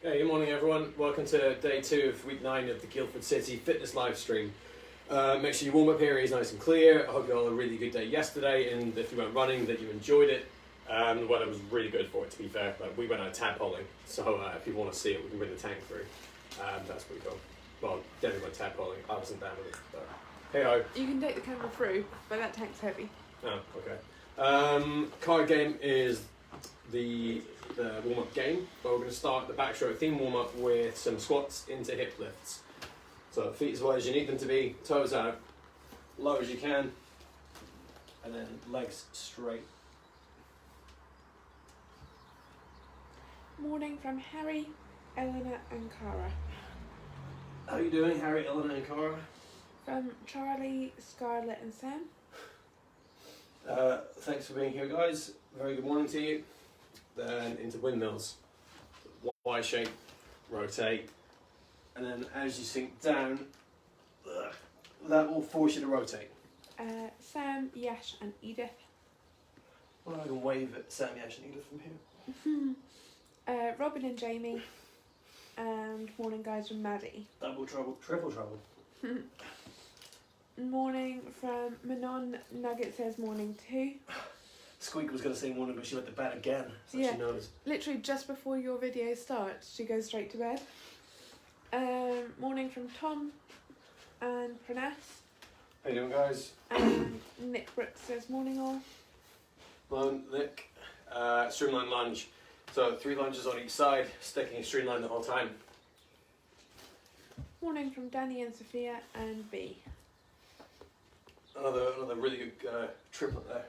Hey, good morning everyone. Welcome to day 2 of week 9 of the Guildford City Fitness live stream. Make sure your warm up area is nice and clear. I hope you all had a really good day yesterday, and if you went running that you enjoyed it. The weather was really good for it, to be fair. But we went out tadpoling, so if people want to see it, we can bring the tank through. That's pretty cool. Well, definitely went tadpoling. I wasn't down with it, but hey ho. You can take the camera through, but that tank's heavy. Oh, okay. Card game is the warm-up game, but we're going to start the backstroke theme warm-up with some squats into hip lifts. So feet as wide as you need them to be, toes out, low as you can, and then legs straight. Morning from Harry, Eleanor and Cara. How are you doing, Harry, Eleanor and Cara? From Charlie, Scarlett and Sam. Thanks for being here, guys. Very good morning to you. Then into windmills. Y shape, rotate, and then as you sink down, that will force you to rotate. Sam, Yash and Edith. Well, I can wave at Sam, Yash and Edith from here. Robin and Jamie. And morning guys from Maddie. Double trouble, triple trouble. Morning from Manon. Nugget says morning too. Squeak was going to say morning, but she went to bed again, so Yeah. she knows. Literally just before your video starts, she goes straight to bed. Morning from Tom and Pranas. How you doing, guys? And Nick Brooks says morning all. Hello, Nick. Streamline lunge. So 3 lunges on each side, sticking streamline the whole time. Morning from Danny and Sophia and B. Another really good triplet there.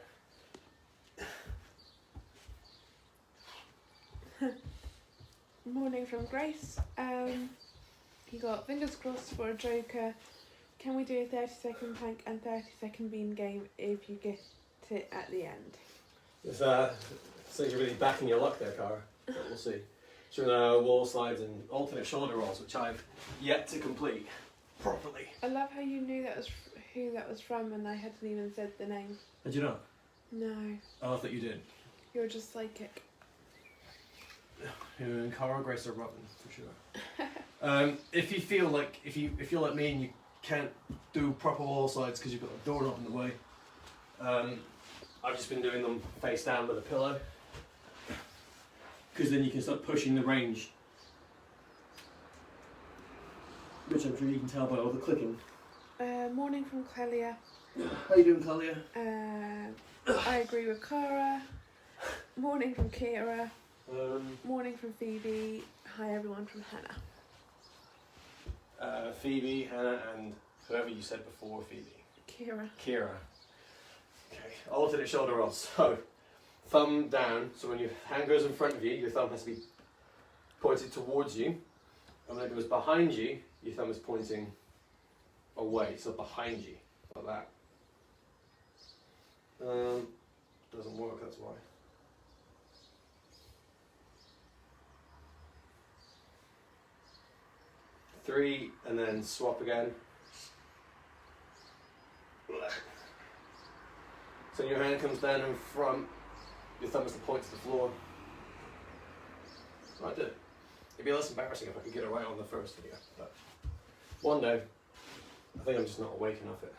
Morning from Grace. He got fingers crossed for a joker. Can we do a 30-second plank and 30-second beam game if you get it at the end? It's seems you're really backing your luck there, Cara. But we'll see. Doing wall slides and alternate shoulder rolls, which I've yet to complete properly. I love how you knew that was who that was from and I hadn't even said the name. Did you know? No, Oh, I thought you did. you're just psychic. Cara, Grace, or Robin, for sure. If you feel like you're like me and you can't do proper wall slides because you've got a doorknob in the way, I've just been doing them face down with a pillow, because then you can start pushing the range, which I'm sure you can tell by all the clicking. Morning from Clelia. How you doing, Kalia? I agree with Cara. Morning from Kira. Morning from Phoebe. Hi everyone from Hannah. Phoebe, Hannah, and whoever you said before Phoebe. Kira. Okay, alternate shoulder rolls. So, thumb down, so when your hand goes in front of you, your thumb has to be pointed towards you. And when it goes behind you, your thumb is pointing away, so behind you, like that. Doesn't work, that's why. Three, and then swap again. So your hand comes down in front, your thumb is to point to the floor. I did it. It'd be less embarrassing if I could get it right on the first video, but one day, I think I'm just not awake enough at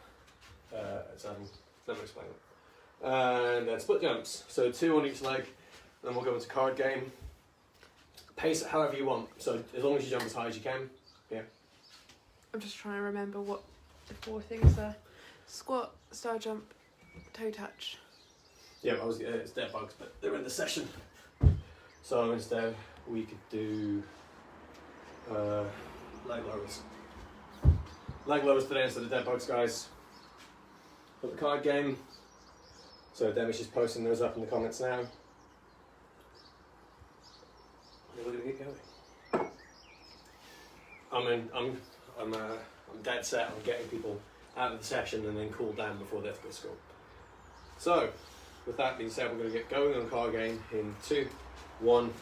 never explain it. And then split jumps, so 2 on each leg, then we'll go into card game. Pace it however you want, so as long as you jump as high as you can. Yeah. I'm just trying to remember what the 4 things are. Squat, star jump, toe touch. Yeah, it's dead bugs, but they're in the session. So instead, we could do leg lowers. Leg lowers today instead of dead bugs, guys. For the card game. So Demi's just posting those up in the comments now. We're gonna get going. I'm dead set on getting people out of the session and then cool down before they have to go to school. So, with that being said, we're going to get going on card game in 2, 1,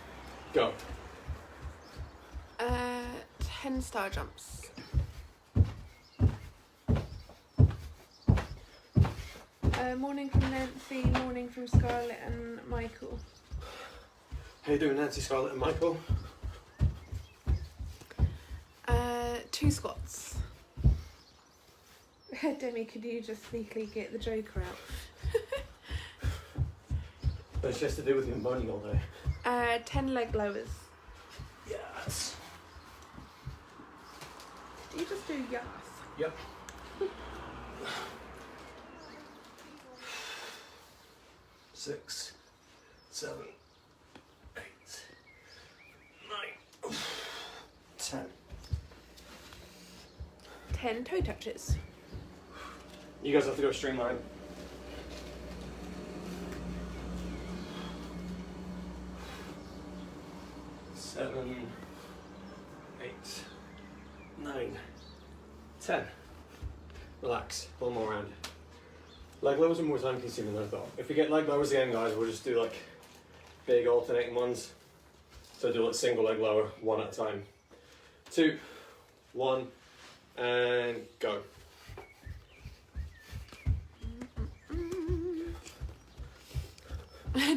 go. 10 star jumps. Morning from Nancy, morning from Scarlett and Michael. How you doing, Nancy, Scarlett and Michael? 2 squats. Demi, could you just sneakily get the Joker out? But it's just to do with him moaning all day. 10 leg lowers. Yes. Do you just do yes? Yep. 6, 7, 8, 9, 10. 10 toe touches. You guys have to go streamline. Seven, 8, 9, 10. Relax. One more round. Leg lowers are more time consuming than I thought. If we get leg lowers again, guys, we'll just do like big alternating ones. So do like single leg lower, one at a time. 2, 1, and go.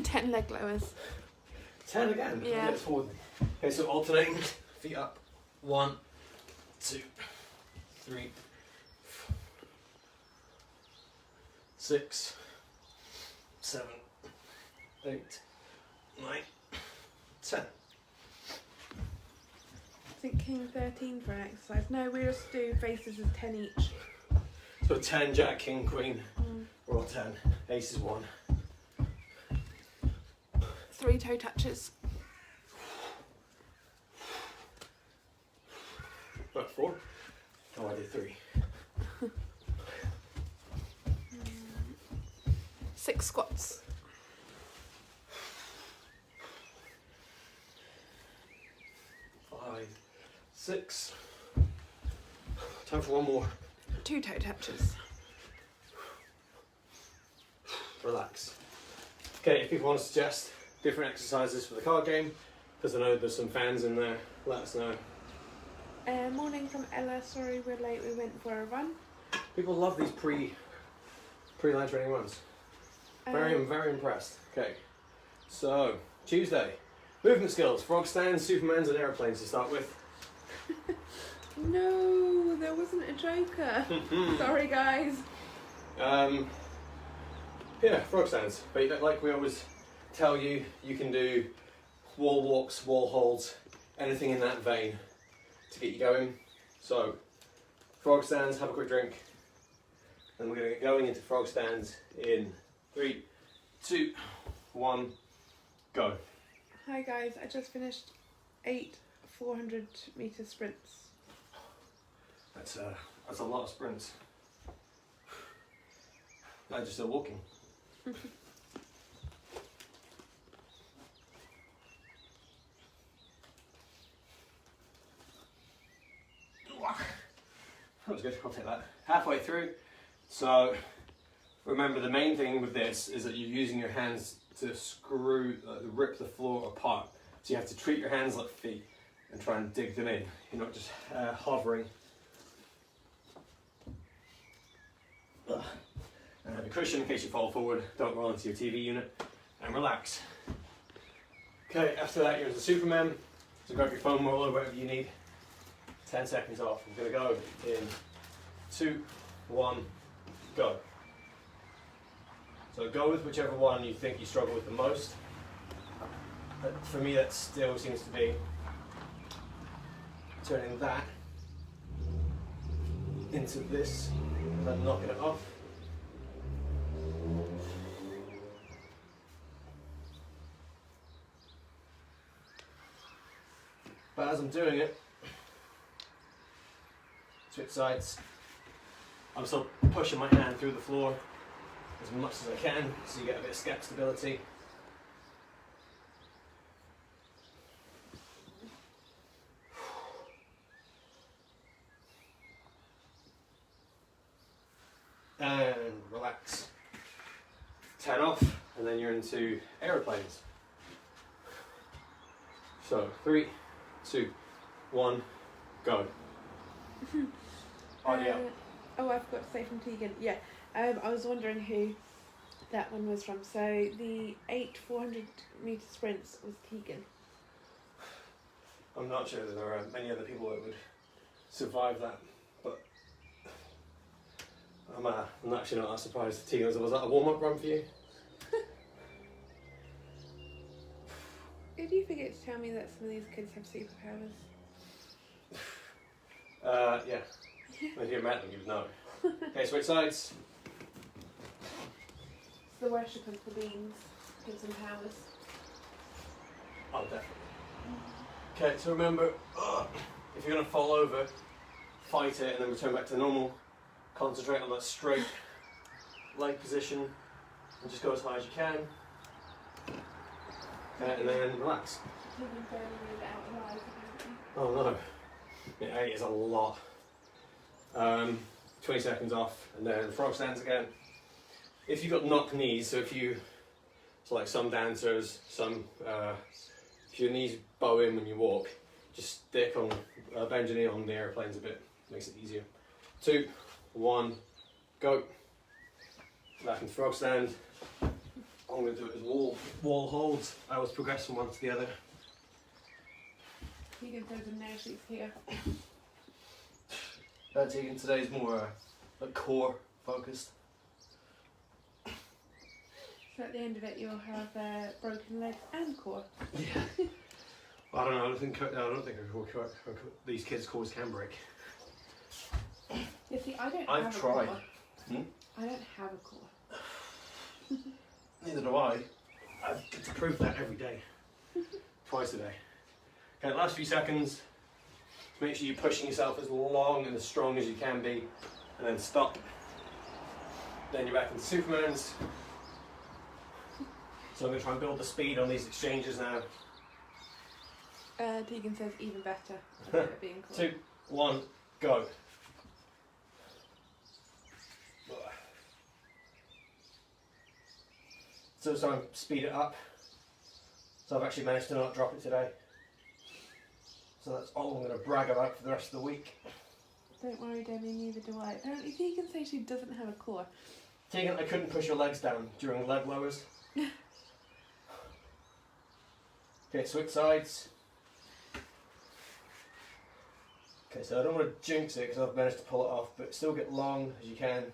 10 leg lowers. 10 again. Yeah. Let's forward. Okay, so alternating, feet up. 1, 2, 3, 4, 6, 7, 8, 9, 10. Thinking 13 for an exercise. No, we just do faces as 10 each. So 10, Jack, King, Queen. We're all 10. Ace is 1. 3 toe touches. What, 4? Oh, I did 3. 6 squats. 5, 6. Time for one more. 2 toe touches. Relax. Okay, if people want to suggest different exercises for the card game, because I know there's some fans in there, let us know. Morning from Ella. Sorry we're late. We went for a run. People love these pre-line training runs. I'm very impressed. Okay, so Tuesday, movement skills, frog stands, supermans, and aeroplanes to start with. No, there wasn't a Joker. Sorry, guys. Yeah, frog stands. But like we always tell you, you can do wall walks, wall holds, anything in that vein to get you going. So, frog stands, have a quick drink, and we're going to get going into frog stands in 3, 2, 1, go. Hi guys, I just finished 8 400-meter sprints. That's a lot of sprints. Glad you're still walking. That was good, I'll take that. Halfway through. So remember, the main thing with this is that you're using your hands to rip the floor apart. So you have to treat your hands like feet and try and dig them in. You're not just hovering. And have a cushion in case you fall forward. Don't roll into your TV unit. And relax. Okay, after that you're into Superman. So grab your foam roller, whatever you need. 10 seconds off. I'm going to go in 2, 1, go. So go with whichever one you think you struggle with the most. But for me that still seems to be turning that into this and then knocking it off. But as I'm doing it, switch sides, I'm still pushing my hand through the floor as much as I can so you get a bit of step stability. And relax. 10 off, and then you're into aeroplanes. So 3, 2, 1, go. Oh, I forgot to say from Tegan. Yeah, I was wondering who that one was from. So the 8 400-meter sprints was Tegan. I'm not sure that there are many other people that would survive that. But I'm actually not that surprised. Tegan, was that a warm-up run for you? Did you forget to tell me that some of these kids have superpowers? Yeah. If you met them, you'd know. Okay, switch sides. The worship of the beans gives them powers. Oh, definitely. Okay, so remember, if you're going to fall over, fight it and then return back to normal. Concentrate on that straight leg position and just go as high as you can. Okay, and then relax. Oh no. Yeah, 8 is a lot. 20 seconds off and then frog stands again. If you've got knock knees, so like some dancers, if your knees bow in when you walk, just stick on, bend your knee on the airplanes a bit, makes it easier. 2, 1, go. Back into frog stand. I'm going to do it as wall holds. I always progress from one to the other. Tegan throws a nail sheets here. Tegan, today's more like core focused. So at the end of it, you'll have broken legs and core. Yeah. I don't know. I don't think these kids' cores can break. You see, I don't I've have tried. a core. I don't have a core. Neither do I. I get to prove that every day. Twice a day. Okay, last few seconds. Make sure you're pushing yourself as long and as strong as you can be, and then stop. Then you're back into Superman's. So I'm going to try and build the speed on these exchanges now. Tegan says even better about it being core. 2, 1, go. So I'm speed it up. So I've actually managed to not drop it today. So that's all I'm going to brag about for the rest of the week. Don't worry, Demi, neither do I. Apparently Tegan says she doesn't have a core. Tegan, I couldn't push your legs down during leg lowers. Okay, switch sides. Okay, so I don't want to jinx it because I've managed to pull it off, but still get long as you can.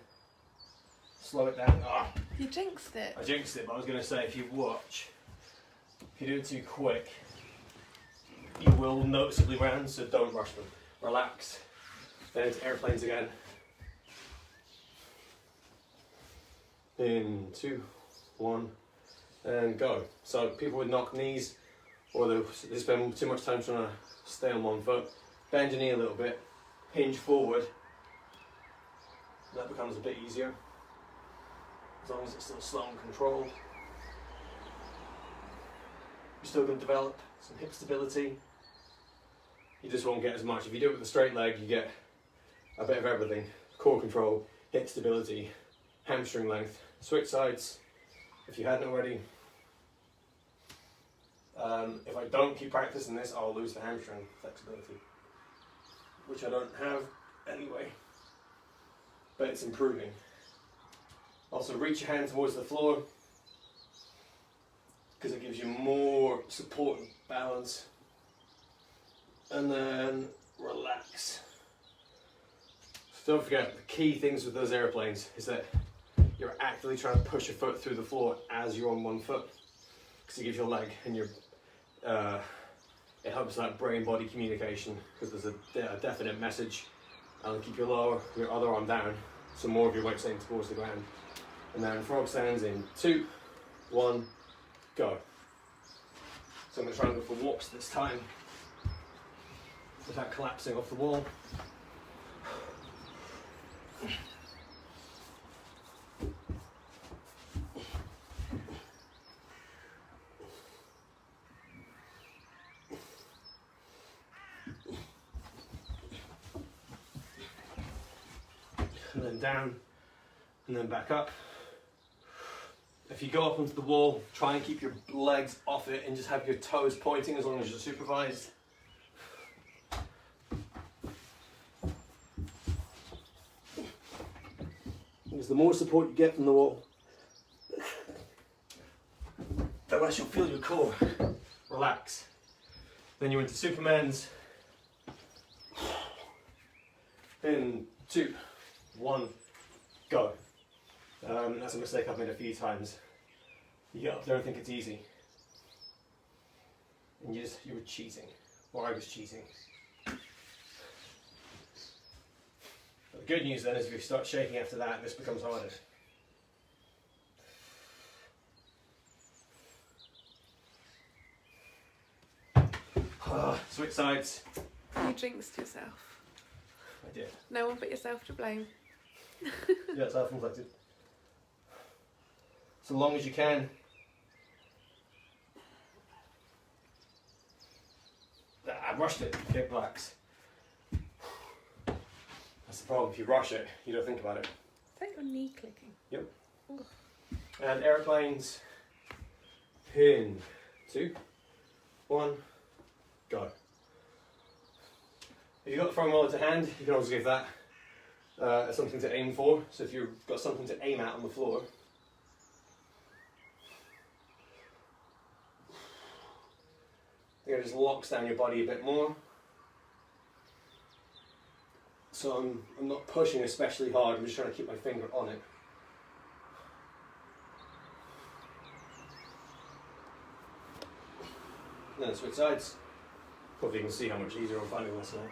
Slow it down. You jinxed it. I jinxed it, but I was going to say if you watch, if you do it too quick, you will noticeably round, so don't rush them. Relax. Then into airplanes again. In 2, 1, and go. So people with knock knees, or they spend too much time trying to stay on one foot, bend your knee a little bit, hinge forward. That becomes a bit easier, as long as it's still slow and controlled. You're still going to develop some hip stability. You just won't get as much. If you do it with a straight leg, you get a bit of everything. Core control, hip stability, hamstring length. Switch sides, if you hadn't already. If I don't keep practicing this, I'll lose the hamstring flexibility, which I don't have anyway, but it's improving. Also reach your hand towards the floor, because it gives you more support and balance. And then relax. So don't forget, the key things with those airplanes is that you're actively trying to push your foot through the floor as you're on one foot, because it gives your leg and your it helps that brain-body communication, because there's a definite message. And keep your other arm down, so more of your weight staying towards the ground. And then frog stands in 2, 1, go. So I'm going to try and go for walks this time, without collapsing off the wall. And then down, and then back up. If you go up onto the wall, try and keep your legs off it and just have your toes pointing as long as you're supervised. Because the more support you get from the wall, the less you'll feel your core. Relax. Then you're into Superman's. In 2, 1, go. That's a mistake I've made a few times. You get up there and think it's easy. And you were cheating. Or I was cheating. But the good news then is if you start shaking after that, this becomes harder. Switch sides. You jinxed yourself. I did. No one but yourself to blame. Yeah, self-inflicted. So long as you can. I rushed it. Okay, relax. That's the problem. If you rush it, you don't think about it. Is that your knee clicking? Yep. Ooh. And airplanes. In 2, 1, go. If you've got the foam roller to hand, you can always give that something to aim for. So if you've got something to aim at on the floor, I think it just locks down your body a bit more. So I'm not pushing especially hard, I'm just trying to keep my finger on it. And then switch sides. Hopefully you can see how much easier I'm finding this now.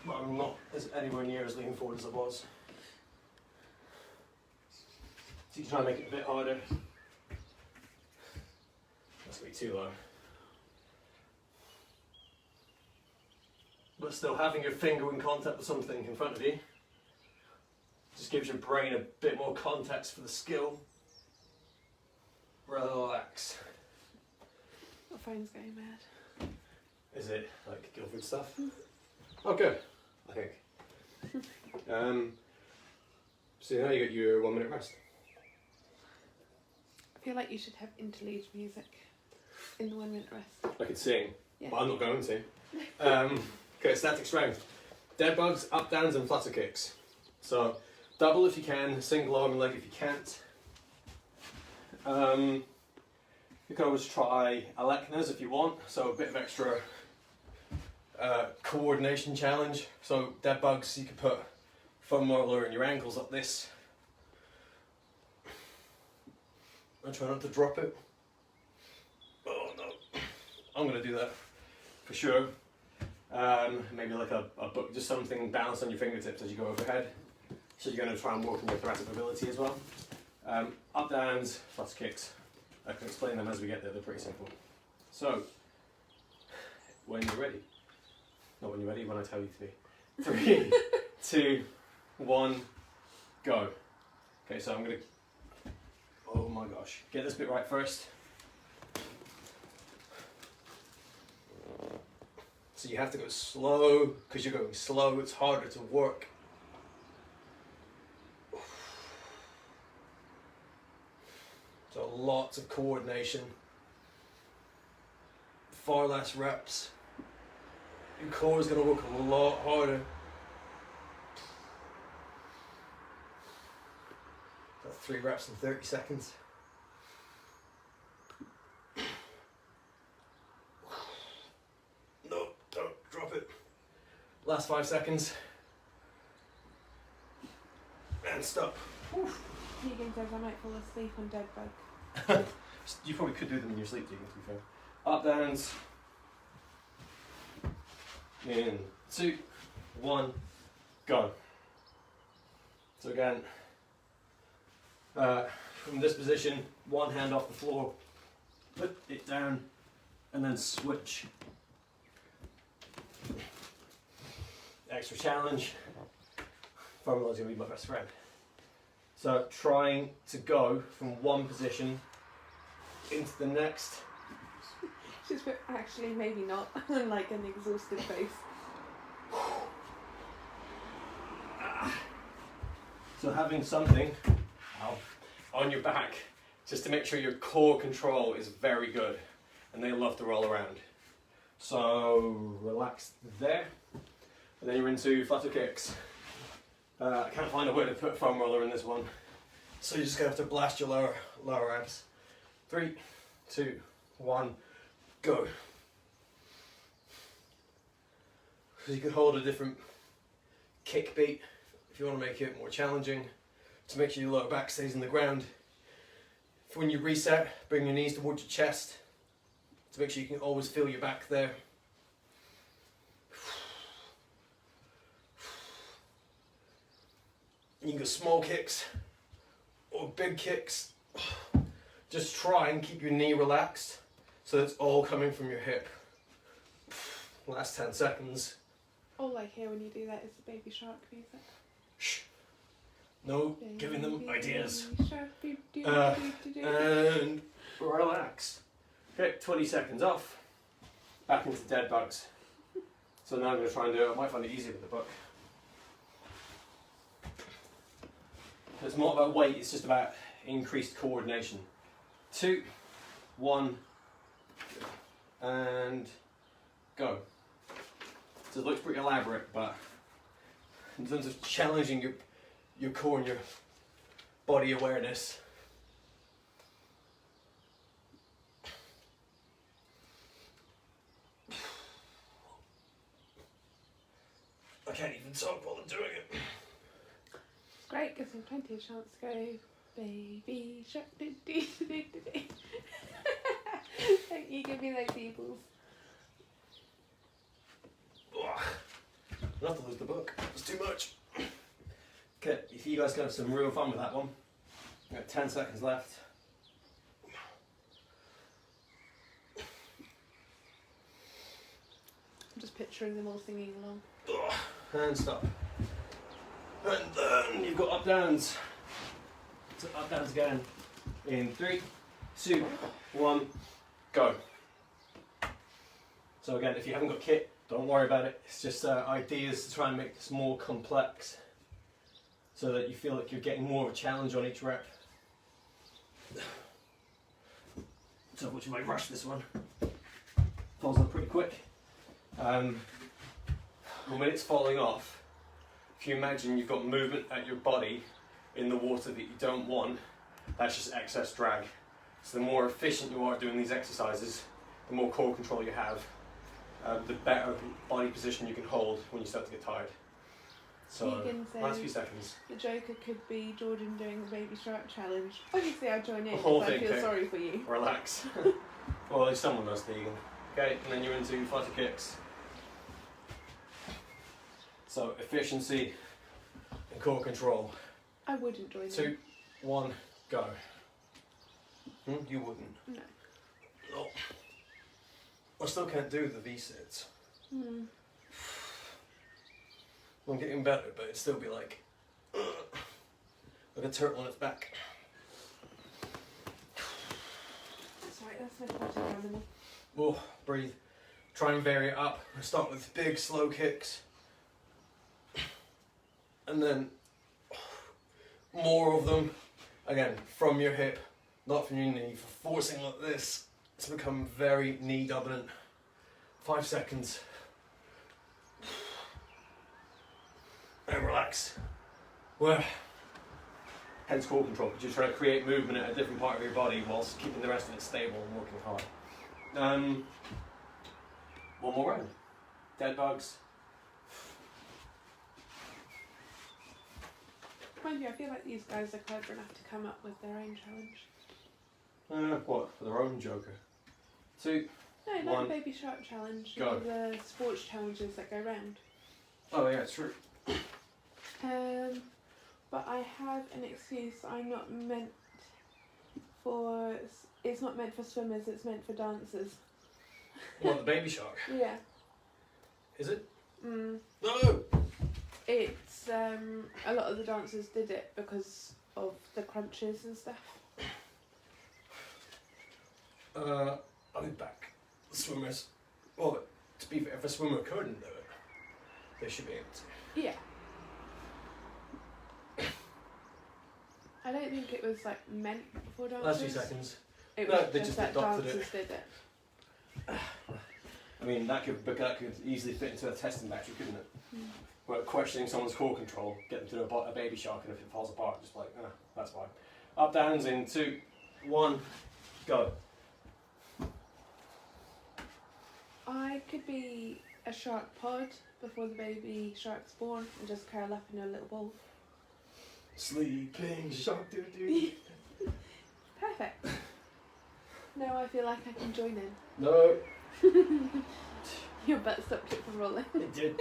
But I'm not anywhere near as lean forward as I was. So you can try and make it a bit harder. That's going to be too low. But still, having your finger in contact with something in front of you just gives your brain a bit more context for the skill. Relax. My phone's going mad. Is it like Guildford stuff? Oh, good, I think. So now you got your 1 minute rest. I feel like you should have interlude music in the 1 minute rest. I could sing, Yeah. but I'm not going to. Okay, static strength. Dead bugs, up downs and flutter kicks. So double if you can, single arm and leg if you can't. You can always try Aleknas if you want, so a bit of extra coordination challenge. So dead bugs, you can put foam roller in your ankles like this. And try not to drop it. Oh no, I'm going to do that for sure. Maybe like a book, just something balanced on your fingertips as you go overhead. So you're going to try and work on your thoracic mobility as well. Up downs, flutter kicks. I can explain them as we get there, they're pretty simple. So, when you're ready. Not when you're ready, when I tell you to be. 3, 2, 1, go. Okay, so I'm going to, oh my gosh, get this bit right first. So you have to go slow, because you're going slow, it's harder to work. So lots of coordination, far less reps. Your core is going to work a lot harder. That's 3 reps in 30 seconds. No, don't drop it. Last 5 seconds. And stop. Tegan says I might fall asleep on dead bug. You probably could do them in your sleep, Tegan, to be fair. Up downs. In 2, 1, go. So again, from this position, one hand off the floor, put it down, and then switch. Extra challenge. Formula is going to be my best friend. So trying to go from one position into the next. She's put, actually, maybe not, like an exhausted face. So having something on your back, just to make sure your core control is very good, and they love to roll around. So relax there, and then you're into flutter kicks. I can't find a way to put foam roller in this one, so you're just gonna have to blast your lower abs. 3, 2, 1, go. So you can hold a different kick beat if you want to make it more challenging, to make sure your lower back stays in the ground. When you reset, bring your knees towards your chest to make sure you can always feel your back there. You can go small kicks or big kicks. Just try and keep your knee relaxed so it's all coming from your hip. Last 10 seconds. All I hear when you do that is the Baby Shark music. Shh. No, giving them ideas. Shark, And relax. Okay, 20 seconds off. Back into dead bugs. So now I'm going to try and do it. I might find it easier with the book. It's not about weight, it's just about increased coordination. 2, 1, and go. So it looks pretty elaborate, but in terms of challenging your core and your body awareness, I can't even talk while I'm doing it. It's great, gives him plenty of chance to go, Baby Shark, do do do do do. Don't you give me those evils. I'll have to lose the book. It's too much. Okay, you guys can have some real fun with that one. We've got 10 seconds left. I'm just picturing them all singing along. And stop. And then you've got up downs. So up downs again. In 3, 2, 1, go. So again, if you haven't got kit, don't worry about it. It's just ideas to try and make this more complex so that you feel like you're getting more of a challenge on each rep. So which you might rush this one. Falls off pretty quick. When it's falling off, if you imagine you've got movement at your body in the water that you don't want, that's just excess drag. So the more efficient you are doing these exercises, the more core control you have, the better body position you can hold when you start to get tired. So, last few seconds. The Joker could be Jordan doing the Baby Shark challenge. Obviously I'll join in whole because I thing, feel okay. sorry for you. Relax. Well, at least someone does, there you go. Okay, and then you're into flutter kicks. So, efficiency and core control. I wouldn't join in. 2, 1, go. You wouldn't? No. No. I still can't do the V-sits. I'm getting better, but it'd still be like a turtle on its back. Sorry, that's my potty animal. Oh, breathe. Try and vary it up. Start with big, slow kicks. And then more of them, again, from your hip, not from your knee. For forcing like this, it's become very knee dominant. 5 seconds. And relax. Well, hence core control, because you're trying to create movement at a different part of your body whilst keeping the rest of it stable and working hard. One more round. Dead bugs. Mind you, I feel like these guys are clever enough to come up with their own challenge. What? For their own Joker? 2. No, like One. the Baby Shark challenge. Go. The sports challenges that go round. Oh yeah, it's true. But I have an excuse. I'm not meant for. It's not meant for swimmers. It's meant for dancers. What, the Baby Shark? Yeah. Is it? Mm. No! It's a lot of the dancers did it because of the crunches and stuff. I'll be back. The swimmers. Well, to be fair, if a swimmer couldn't do it, they should be able to. Yeah. I don't think it was like meant for dancers. Last few seconds. It No, was they just just that adopted dancers it. did it. I mean, that could easily fit into a testing battery, couldn't it? But questioning someone's core control, get them to do a Baby Shark, and if it falls apart, just like, that's fine. Up, downs in 2, 1, go. I it could be a shark pod before the baby shark's born and just curl up in a little ball. Sleeping shark, doo. Perfect. Now I feel like I can join in. No. Your butt stopped it from rolling. It did.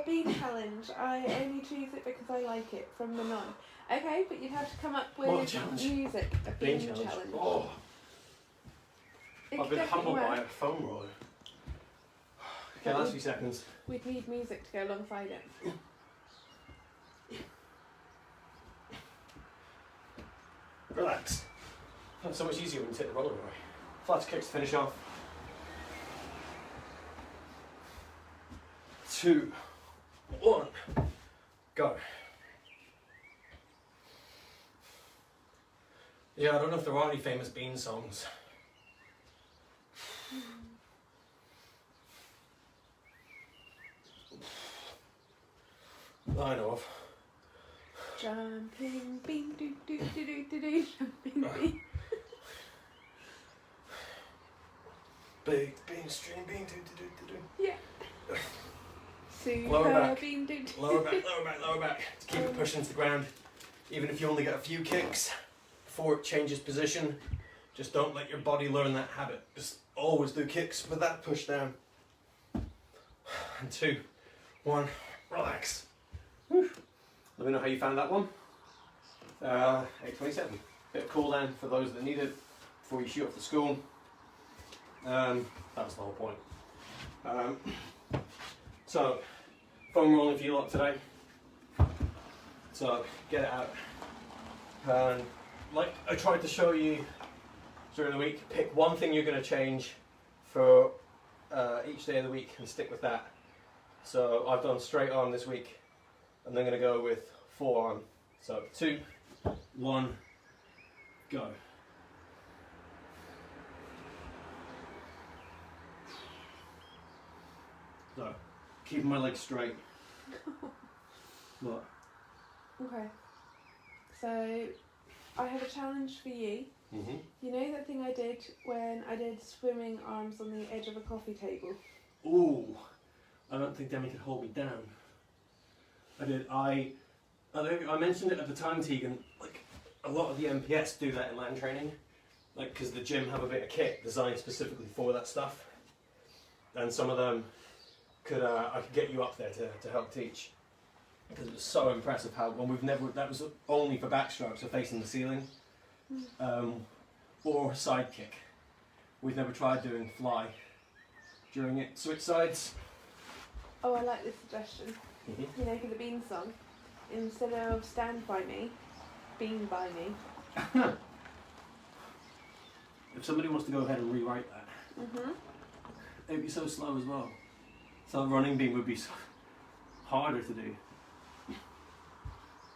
Bean challenge. I only choose it because I like it from the non. Okay, but you'd have to come up What with challenge? music. A bean challenge. Oh, It I've could been humbled definitely by work. a foam roller. Okay, last few seconds. We'd need music to go alongside it. Relax. That's so much easier when you take the roller away. Flat kicks to finish off. 2, 1, go. Yeah, I don't know if there are any famous Bean songs. That I know of. Jumping bean, do do do do do do, jumping bean. Big bean, string bean, do do do do do. Yeah. Lower Super back. bean, do do. Lower back, lower back, lower back. To keep it pushing to the ground. Even if you only get a few kicks before it changes position, just don't let your body learn that habit. Just always do kicks with that push down. And 2, 1, relax. Whew. Let me know how you found that one. 8:27. Bit of cool down for those that need it before you shoot off to school. That's the whole point. So, foam rolling for you lot today. So, get it out. And like I tried to show you during the week, pick one thing you're going to change for each day of the week and stick with that. So, I've done straight arm this week. And I'm going to go with forearm. So 2, 1, go. So, keeping my legs straight. What? Okay. So, I have a challenge for you. Mm-hmm. You You know that thing I did when I did swimming arms on the edge of a coffee table? Ooh, I don't think Demi could hold me down. I mentioned it at the time, Tegan, like a lot of the MPS do that in land training, like because the gym have a bit of kit designed specifically for that stuff, and some of them I could get you up there to help teach, because it was so impressive how, that was only for backstroke, so facing the ceiling, or side kick. We've never tried doing fly during it. Switch sides. Oh, I like this suggestion. Mm-hmm. You know, for the bean song, instead of stand by me, bean by me. If somebody wants to go ahead and rewrite that, Mhm. it'd be so slow as well. So running beam would be so harder to do.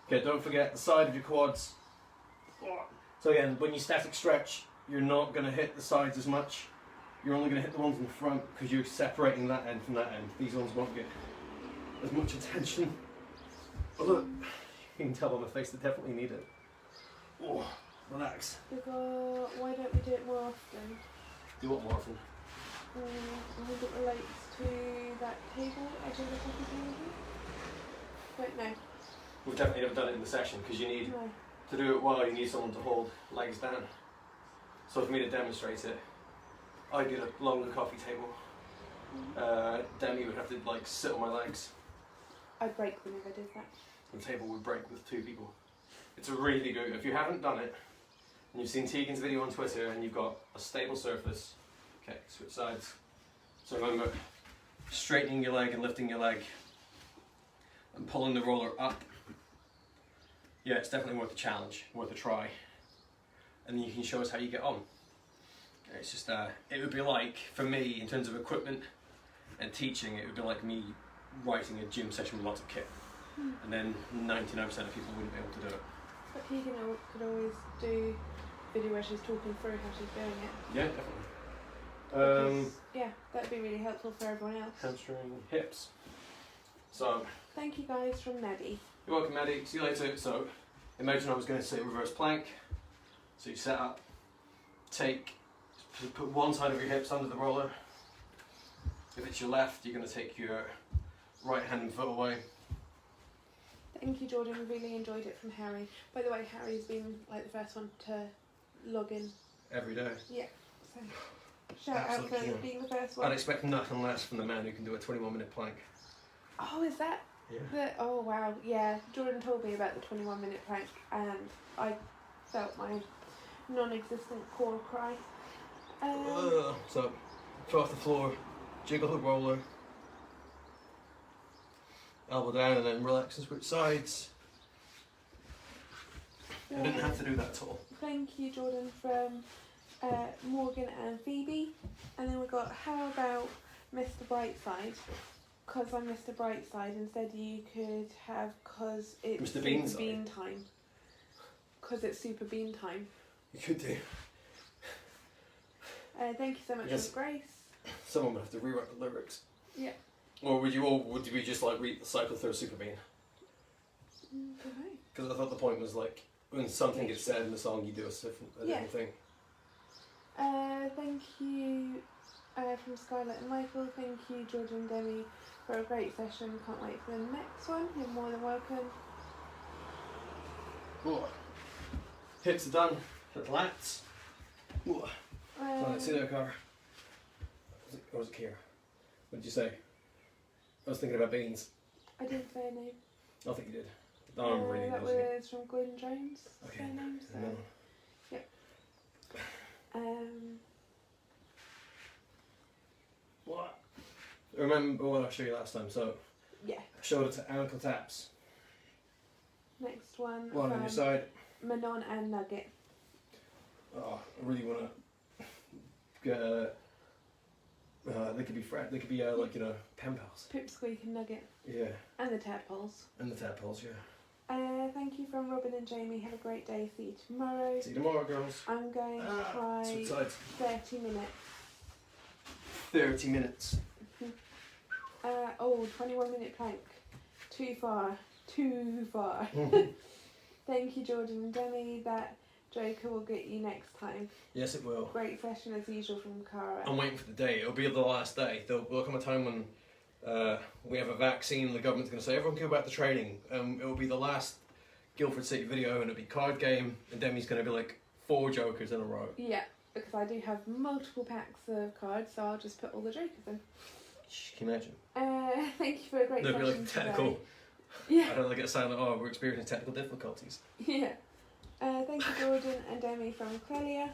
Okay, don't forget the side of your quads. So again, when you static stretch, you're not going to hit the sides as much. You're only going to hit the ones in the front because you're separating that end from that end. These ones won't get as much attention. But look, you can tell by my face they definitely need it. Oh, relax. Because why don't we do it more often? Do what more often? I think it relates to that table, edge of the coffee table. Wait, no. We've definitely never done it in the session because you need, No. to do it well, you need someone to hold legs down. So for me to demonstrate it, I did a longer coffee table. Demi would have to like sit on my legs. I'd break them if I did that. The table would break with 2 people. It's a really good, if you haven't done it, and you've seen Tegan's video on Twitter and you've got a stable surface, okay, switch sides. So remember, straightening your leg and lifting your leg and pulling the roller up. Yeah, it's definitely worth a challenge, worth a try. And then you can show us how you get on. It's just, it would be like, for me, in terms of equipment and teaching, it would be like me writing a gym session with lots of kit. And then 99% of people wouldn't be able to do it. But Tegan could always do video where she's talking through how she's doing it. Yeah, definitely. Because, yeah, that'd be really helpful for everyone else. Hamstring, hips. So, Thank you guys from Maddie. you're welcome, Maddie. See you later. So, imagine I was going to say reverse plank. So you set up, take, Just put one side of your hips under the roller. If it's your left, you're going to take your right hand and foot away. Thank you, Jordan. Really enjoyed it from Harry. By the way, Harry's been like the first one to log in. Every day. Yeah. So shout Absolute out for hero. being the first one. I'd expect nothing less from the man who can do a 21-minute plank. Oh, is that Yeah. oh wow, yeah. Jordan told me about the 21-minute plank, and I felt my non-existent core cry. So, foot off the floor, jiggle the roller, elbow down, and then relax and switch sides. I didn't have to do that at all. Thank you, Jordan, from Morgan and Phoebe. And then we got, how about Mr. Brightside? Because I'm Mr. Brightside, instead you could have, because it's Mr. Super Beanside. Bean time. Because it's Super Bean time. You could do. Thank you so much, Yes. for Grace. Someone would have to rewrite the lyrics. Yeah. Or would we just like cycle through Super Bean? Okay. Because I thought the point was like, when something gets said in the song, you do a different thing. Thank you from Scarlett and Michael. Thank you, George and Demi, for a great session. Can't wait for the next one. You're more than welcome. Whoa. Hips are done. Hit the lats. Whoa. Let's see there, Carver. Or was it Kier? What did you say? I was thinking about beans. I didn't say a name. I think you did. No, I'm really that nosy. was from Gordon Jones. Okay. Surname, so. No. Yep. What? Remember what I showed you last time? So, Yeah. shoulder to ankle taps. Next one. One on from your side. Manon and Nugget. Oh, I really want to get they could be they could be like, you know, pen pals. Pipsqueak and Nugget. Yeah. And the Tadpoles. And the tadpoles, yeah. Thank you from Robin and Jamie. Have a great day. See you tomorrow. See you tomorrow, girls. I'm going to try Switch sides. 30 minutes. 30 minutes. 21-minute plank. Too far. Too far. Thank you, Jordan and Demi. That Joker will get you next time. Yes, it will. Great session as usual from Cara. I'm waiting for the day. It'll be the last day. There'll come a time when we have a vaccine and the government's going to say everyone go back to training. It'll be the last Guildford City video and it'll be card game and Demi's going to be like 4 Jokers in a row. Yeah, because I do have multiple packs of cards, so I'll just put all the Jokers in. Can you imagine? Thank you for a great There'll be session like technical. today. Yeah. I don't like it sound like, oh, we're experiencing technical difficulties. Yeah. Thank you, Jordan and Demi from Clelia.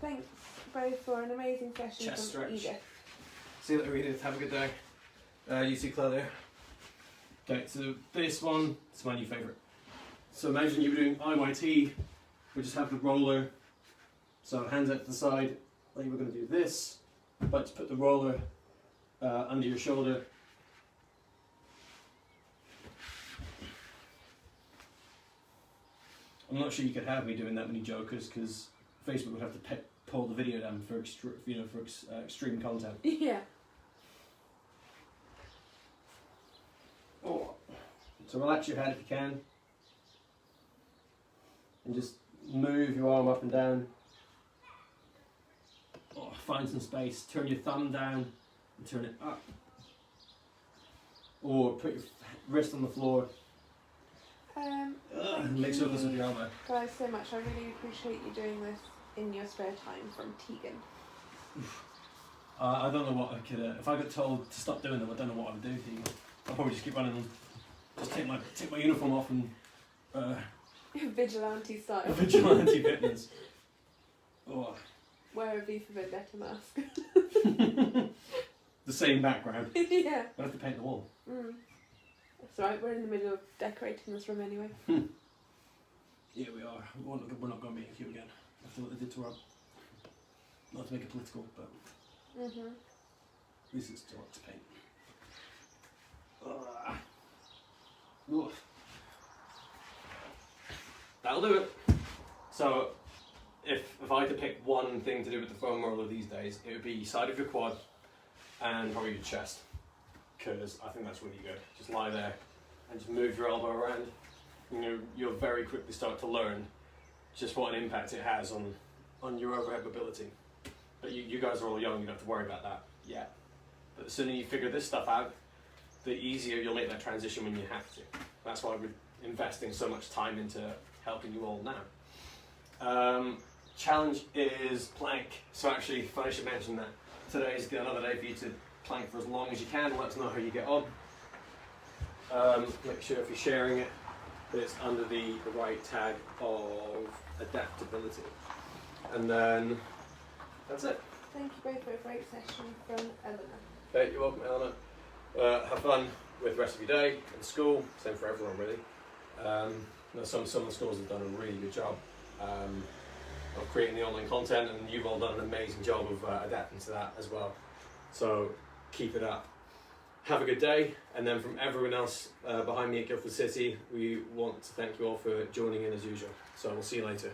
Thanks both for an amazing session Chest from stretch. Edith. See you later, Edith. Have a good day. You see Claire there. Okay, so this one is my new favourite. So imagine you were doing IYT. We just have the roller. So hands out to the side. Then you were going to do this, but just put the roller under your shoulder. I'm not sure you could have me doing that many Jokers because Facebook would have to pull the video down for extreme content. Yeah. Oh. So relax your head if you can. And just move your arm up and down. Oh, find some space. Turn your thumb down and turn it up. Or put your wrist on the floor. Make sure this with your elbow. Guys, so much. I really appreciate you doing this in your spare time from Tegan. I don't know what I could. If I got told to stop doing them, I don't know what I would do to you. I'll probably just keep running them. Just take my uniform off and Vigilante style. vigilante fitness. Oh. Wear a V for Vendetta mask. The same background. Yeah. I have to paint the wall. That's right, we're in the middle of decorating this room anyway. Yeah, we are. We're not going to be in queue again after what they did to Rob. Not to make it political, but at least it's still up to paint. Oof. That'll do it. So, if I had to pick one thing to do with the foam roller these days, it would be side of your quad and probably your chest. Because I think that's really good. Just lie there and just move your elbow around. You know, you'll very quickly start to learn just what an impact it has on on your overhead mobility. But you guys are all young, you don't have to worry about that yet. But the sooner you figure this stuff out, the easier you'll make that transition when you have to. That's why we're investing so much time into helping you all now. Challenge is plank. So actually, funny I should mention that today's another day for you to plank for as long as you can. Let us know how you get on. Make sure if you're sharing it, that it's under the right tag of adaptability. And then that's it. Thank you both for a great session from Eleanor. Okay, you're welcome, Eleanor. Have fun with the rest of your day and school. Same for everyone, really. Some of the schools have done a really good job of creating the online content, and you've all done an amazing job of adapting to that as well. So keep it up. Have a good day, and then from everyone else behind me at Guildford City, we want to thank you all for joining in as usual. So we'll see you later.